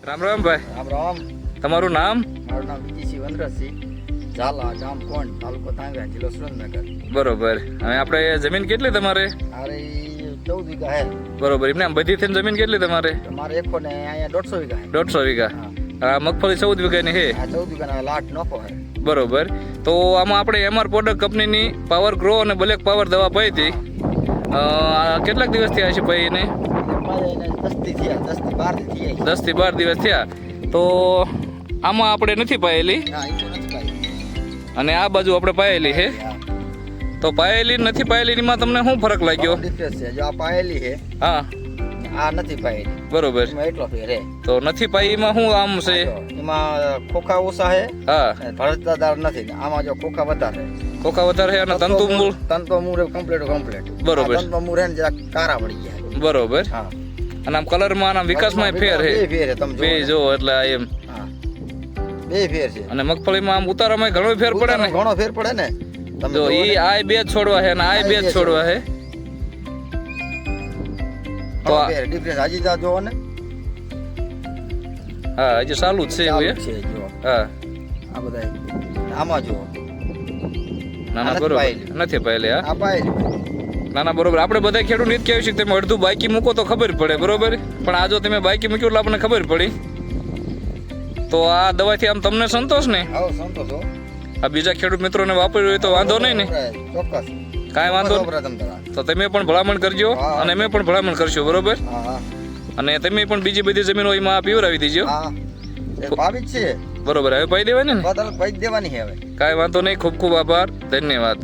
રામ રામ ભાઈ. રામ રામ. તમારું નામ? મારું નામ વિજયસિંહ વનરાજસિંહ, ઝાલા, ગામ કોણ, તાલુકો તાંગા, જિલ્લો સુરેન્દ્રનગર. બરોબર. હવે આપણે જમીન કેટલી તમારે? મારે 14 વીઘા હે. બરોબર. એમને આમ બધી થઈને જમીન કેટલી તમારે? તો મારે એકો ને અહીંયા 150 વીઘા હે. 150 વીઘા. હા, આ મગફળી 14 વીઘાની છે. આ 14 વીઘાના લાટ નફો હે. બરોબર. તો આમાં આપણે એમઆર પ્રોડક્ટ કંપનીની પાવર ગ્રો અને બ્લેક પાવર દવા પાઈ હતી. કેટલાક દિવસ થયા છે ભાઈ એને? 10 થી થયા, 10 થી 12 થી થયા. 10 થી 12 દિવસ થયા. તો આમાં આપણે નથી પાયેલી હા, એ તો નથી પાઈ. અને આ બાજુ આપણે પાયેલી છે. તો પાયેલી નથી પાયેલીમાં તમને શું ફરક લાગ્યો? ડિફરન્સ છે. જો આ પાયેલી છે, હા, આ નથી પાયેલી. બરોબર. એમાં એટલો ફેર હે. તો નથી પાઈમાં શું આમ છે? એમાં ખોખા ઓછા હે, હા, ભરતદાર નથી. આમાં જો ખોખા વધારે હે. ખોખા વધારે છે અને તંતુ મૂળ તંતો મૂળ કમ્પ્લીટ. બરોબર. તંતો મૂળ હે ને જરા કારા પડી ગયા. બરોબર. હા, અને આમ કલરમાં આમ વિકાસમાં ફેર છે. બે ફેર છે, તમે બે જો. જો એટલે આ એમ. હા, બે ફેર છે. અને મગફળીમાં આમ ઉતારામાં ઘણો ફેર પડે ને. ઘણો ફેર પડે ને. તમે જો જોવો ઈ ને. આ બે જ છોડવા છે અને આ બે જ છોડવા છે. તો ઘણો ફેર ડિફરન્સ હજી તો જોવો ને. હા, હજી ચાલુ જ છે એવું ચાલુ એ. છે જો. હા, આ બધા આમાં જો. ના ના નથી બરોબર. પાયેલી. નથી પાયેલી. હા, આ પાયેલી. ના ના બરોબર. આપણે બધા ખેડૂત જ કહેવું છે કે તમે અડધું બાકી મૂકો તો ખબર પડે, બરોબર. પણ આ જો તમે બાકી મૂક્યું એટલે આપણને ખબર પડી. તો આ દવાથી આમ તમને સંતોષ ને? આવો સંતોષ હો. આ બીજા ખેડૂત મિત્રોને વાપર્યું હોય તો વાંધો નહીં ને? ચોક્કસ. કાંઈ વાંધો નહીં. વપરાય તમ તારા. તો તમે પણ ભલામણ કરજો હા. અને અમે પણ ભલામણ કરશું, બરોબર. હા હા અને તમે પણ બીજી બધી જમીનો એમાં પીવરાવી દીજો, હા. એ ભાવિક છે. બરોબર. હવે પાઈ દેવાની ને? બદલ પૈ દેવાની છે હવે. કાંઈ વાંધો નહીં. ખૂબ ખૂબ આભાર. ધન્યવાદ.